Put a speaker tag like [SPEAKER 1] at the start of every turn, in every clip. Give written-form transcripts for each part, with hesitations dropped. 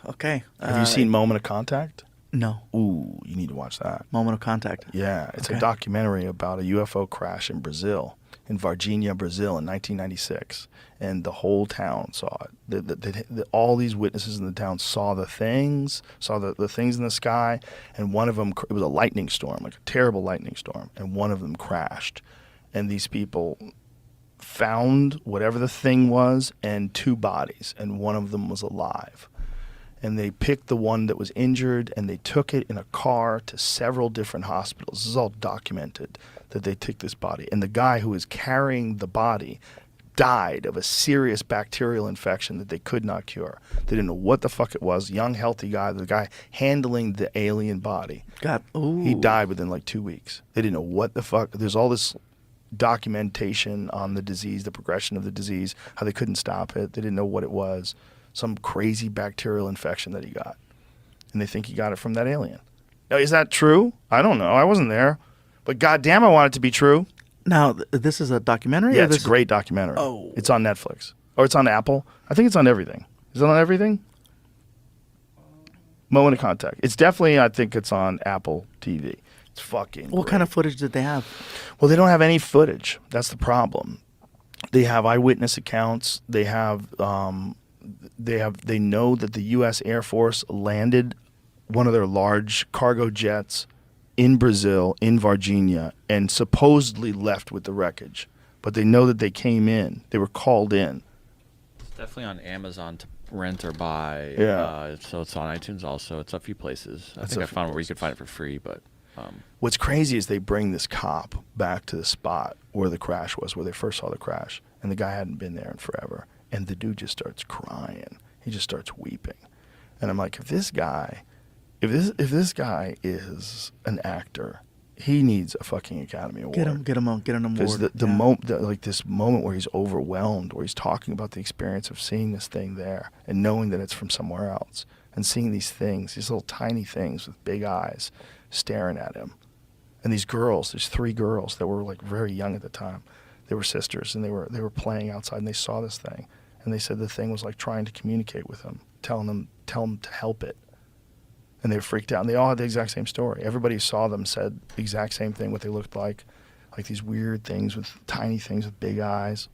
[SPEAKER 1] Okay.
[SPEAKER 2] Have you seen Moment of Contact?
[SPEAKER 1] No.
[SPEAKER 2] Ooh, you need to watch that.
[SPEAKER 1] Moment of Contact.
[SPEAKER 2] Yeah, it's a
[SPEAKER 1] Okay.
[SPEAKER 2] documentary about a UFO crash in Brazil, in Varginha, Brazil, in 1996, and the whole town saw it. All these witnesses in the town saw the things, saw the things in the sky, and one of them, it was a lightning storm, like a terrible lightning storm, and one of them crashed, and these people found whatever the thing was and two bodies, and one of them was alive. And they picked the one that was injured, and they took it in a car to several different hospitals. This is all documented, that they took this body. And the guy who was carrying the body died of a serious bacterial infection that they could not cure. They didn't know what the fuck it was. Young, healthy guy, the guy handling the alien body.
[SPEAKER 1] God. Ooh.
[SPEAKER 2] He died within like 2 weeks. They didn't know what the fuck. There's all this documentation on the disease, the progression of the disease, how they couldn't stop it. They didn't know what it was. Some crazy bacterial infection that he got. And they think he got it from that alien. Now, is that true? I don't know. I wasn't there. But goddamn, I want it to be true.
[SPEAKER 1] Now, this is a documentary?
[SPEAKER 2] Yeah,
[SPEAKER 1] or
[SPEAKER 2] it's
[SPEAKER 1] this
[SPEAKER 2] a great documentary.
[SPEAKER 1] Oh.
[SPEAKER 2] It's on Netflix. Or it's on Apple. I think it's on everything. Is it on everything? Moment of Contact. It's definitely, I think it's on Apple TV. It's fucking
[SPEAKER 1] What
[SPEAKER 2] great.
[SPEAKER 1] kind of footage did they have?
[SPEAKER 2] Well, they don't have any footage. That's the problem. They have eyewitness accounts. They know that the U.S. Air Force landed one of their large cargo jets in Brazil, in Varginha, and supposedly left with the wreckage. But they know that they came in. They were called in.
[SPEAKER 3] It's definitely on Amazon to rent or buy.
[SPEAKER 2] Yeah.
[SPEAKER 3] So it's on iTunes also. It's a few places. I
[SPEAKER 2] That's
[SPEAKER 3] think
[SPEAKER 2] a
[SPEAKER 3] I
[SPEAKER 2] few
[SPEAKER 3] found where you could find it for free, but
[SPEAKER 2] What's crazy is they bring this cop back to the spot where the crash was, where they first saw the crash, and the guy hadn't been there in forever. And the dude just starts crying. He just starts weeping. And I'm like, if this guy is an actor, he needs a fucking Academy Award.
[SPEAKER 1] Get him an
[SPEAKER 2] Because
[SPEAKER 1] award.
[SPEAKER 2] this moment where he's overwhelmed, where he's talking about the experience of seeing this thing there and knowing that it's from somewhere else, and seeing these things, these little tiny things with big eyes staring at him. And these girls, there's 3 girls that were like very young at the time. They were sisters, and they were playing outside, and they saw this thing, and they said the thing was like trying to communicate with them, tell them to help it. And they were freaked out, and they all had the exact same story. Everybody who saw them said the exact same thing, what they looked like these weird things with tiny things with big eyes.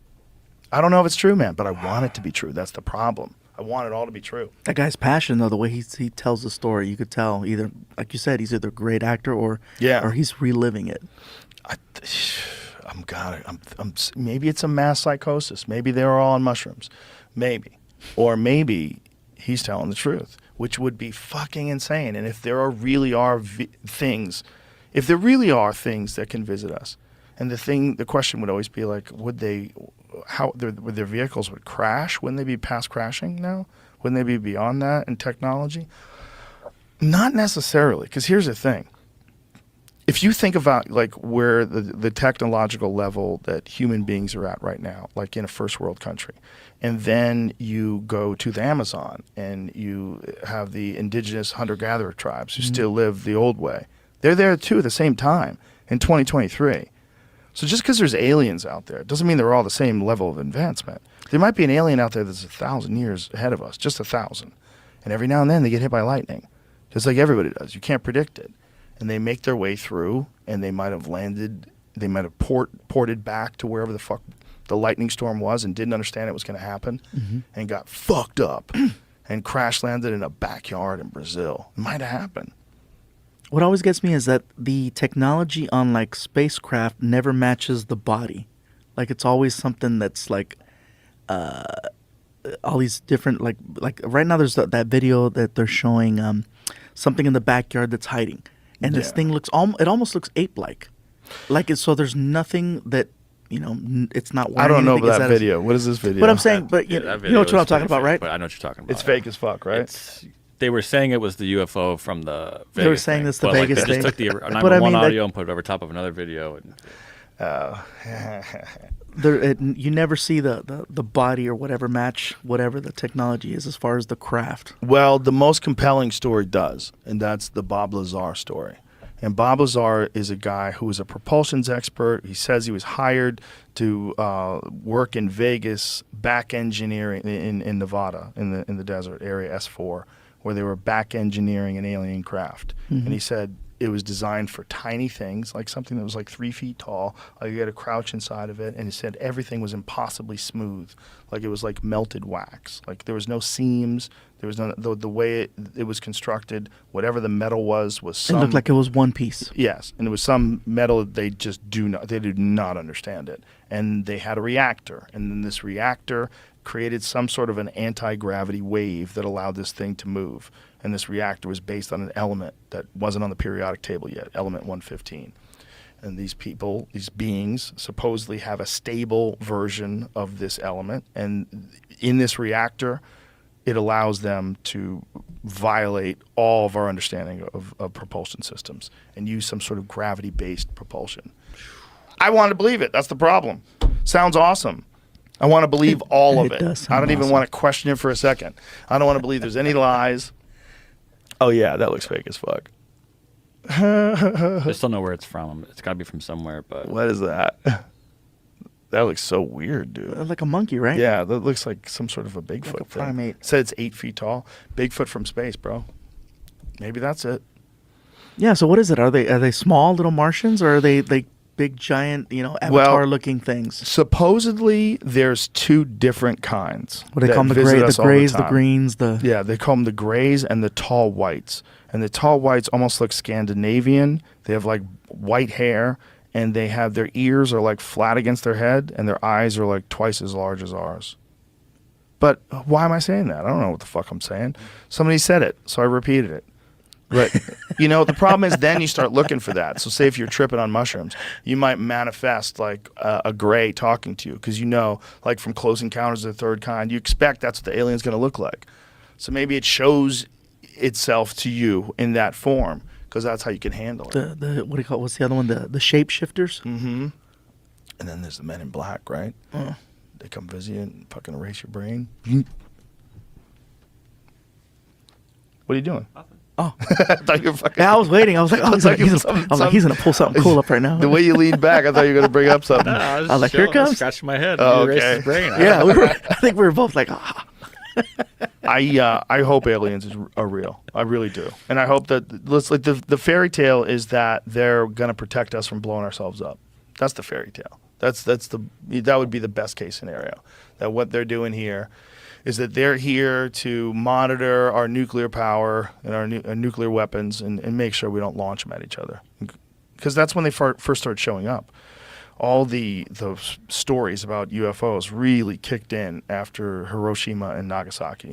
[SPEAKER 2] I don't know if it's true, man, but I want it to be true. That's the problem. I want it all to be true.
[SPEAKER 1] That guy's passion, though, the way he tells the story, you could tell either, like you said, he's either a great actor or he's reliving it.
[SPEAKER 2] Maybe it's a mass psychosis. Maybe they were all on mushrooms. Maybe. Or maybe he's telling the truth, which would be fucking insane. And if there really are things that can visit us, and the question would always be like, would their vehicles would crash? Wouldn't they be past crashing now? Wouldn't they be beyond that in technology? Not necessarily, because here's the thing. If you think about like where the technological level that human beings are at right now, like in a first world country, and then you go to the Amazon and you have the indigenous hunter-gatherer tribes who still live the old way, they're there too at the same time in 2023. So just because there's aliens out there doesn't mean they're all the same level of advancement. There might be an alien out there that's 1,000 years ahead of us, just 1,000. And every now and then they get hit by lightning, just like everybody does. You can't predict it. And they make their way through, and they might have landed, they might have ported back to wherever the fuck the lightning storm was and didn't understand it was going to happen, and got fucked up and crash landed in a backyard in Brazil. It might have happened.
[SPEAKER 1] What always gets me is that the technology on like spacecraft never matches the body. Like it's always something that's like all these different like right now there's that video that they're showing something in the backyard that's hiding, and this thing looks it almost looks ape-like. Like so there's nothing that it's not.
[SPEAKER 2] I don't know
[SPEAKER 1] anything.
[SPEAKER 2] about that video. What is this video?
[SPEAKER 1] But I'm saying, but you know what I'm talking about, right?
[SPEAKER 3] But I know what you're talking about.
[SPEAKER 2] It's fake as fuck, right?
[SPEAKER 3] They were saying it was the UFO from the Vegas
[SPEAKER 1] They were saying
[SPEAKER 3] thing,
[SPEAKER 1] it's the
[SPEAKER 3] but,
[SPEAKER 1] Vegas
[SPEAKER 3] they
[SPEAKER 1] thing.
[SPEAKER 3] just took the
[SPEAKER 1] But
[SPEAKER 3] 911
[SPEAKER 1] I mean,
[SPEAKER 3] audio and put it over top of another video. And
[SPEAKER 1] you never see the body or whatever match whatever the technology is as far as the craft.
[SPEAKER 2] Well, the most compelling story does, and that's the Bob Lazar story. And Bob Lazar is a guy who is a propulsions expert. He says he was hired to work in Vegas, back engineering in Nevada, in the desert area, S4, where they were back engineering an alien craft. And he said it was designed for tiny things, like something that was like 3 feet tall. Like you had to crouch inside of it. And he said everything was impossibly smooth. Like it was like melted wax. Like there was no seams. There was no, the way it was constructed, whatever the metal was
[SPEAKER 1] It
[SPEAKER 2] some.
[SPEAKER 1] looked like it was one piece.
[SPEAKER 2] Yes, and it was some metal that they just do not understand it. And they had a reactor, and then this reactor created some sort of an anti-gravity wave that allowed this thing to move. And this reactor was based on an element that wasn't on the periodic table yet, element 115. And these people, these beings, supposedly have a stable version of this element. And in this reactor, it allows them to violate all of our understanding of propulsion systems and use some sort of gravity-based propulsion. I want to believe it. That's the problem. Sounds awesome. I want to believe all of
[SPEAKER 1] It
[SPEAKER 2] it.
[SPEAKER 1] does sound
[SPEAKER 2] I don't even
[SPEAKER 1] awesome.
[SPEAKER 2] want to question it for a second. I don't want to believe there's any lies. Oh, yeah, that looks fake as fuck.
[SPEAKER 3] I still know where it's from. It's got to be from somewhere, but
[SPEAKER 2] What is that? That looks so weird, dude.
[SPEAKER 1] Like a monkey, right?
[SPEAKER 2] Yeah, that looks like some sort of a Bigfoot
[SPEAKER 1] Like a
[SPEAKER 2] thing.
[SPEAKER 1] primate.
[SPEAKER 2] Said it's 8 feet tall. Bigfoot from space, bro. Maybe that's it.
[SPEAKER 1] Yeah. So what is it? Are they small little Martians, or are they like big giant, Avatar-looking things?
[SPEAKER 2] Supposedly, there's 2 different kinds.
[SPEAKER 1] What do they
[SPEAKER 2] that
[SPEAKER 1] call them? The
[SPEAKER 2] visit
[SPEAKER 1] gray, the
[SPEAKER 2] us all
[SPEAKER 1] grays, the
[SPEAKER 2] time.
[SPEAKER 1] greens, the.
[SPEAKER 2] Yeah, they call them the grays and the tall whites. And the tall whites almost look Scandinavian. They have like white hair, and they have their ears are like flat against their head, and their eyes are like twice as large as ours. But why am I saying that? I don't know what the fuck I'm saying. Somebody said it, so I repeated it. But the problem is then you start looking for that. So say if you're tripping on mushrooms, you might manifest like a gray talking to you because like from Close Encounters of the Third Kind, you expect that's what the alien's going to look like. So maybe it shows itself to you in that form because that's how you can handle it.
[SPEAKER 1] The what do you call it? What's the other one? The shapeshifters.
[SPEAKER 2] Mm-hmm. And then there's the Men in Black, right? They come visit you and fucking erase your brain. What are you doing?
[SPEAKER 1] Oh,
[SPEAKER 2] I thought you were fucking.
[SPEAKER 1] yeah. I was waiting. I was like, oh,
[SPEAKER 2] I was like,
[SPEAKER 1] he's gonna pull something cool up right now.
[SPEAKER 2] The way you leaned back, I thought you were gonna bring up something.
[SPEAKER 3] I was,
[SPEAKER 1] I was like, here it
[SPEAKER 3] chilling,
[SPEAKER 1] comes.
[SPEAKER 3] scratching my head.
[SPEAKER 2] Oh,
[SPEAKER 3] Erase
[SPEAKER 2] okay.
[SPEAKER 3] his brain.
[SPEAKER 1] Yeah, I think we were both like, ah.
[SPEAKER 2] I hope aliens are real. I really do, and I hope that the fairy tale is that they're gonna protect us from blowing ourselves up. That's the fairy tale. That would be the best case scenario. That what they're doing here is that they're here to monitor our nuclear power and our nuclear weapons and make sure we don't launch them at each other. Because that's when they first started showing up. All the stories about UFOs really kicked in after Hiroshima and Nagasaki.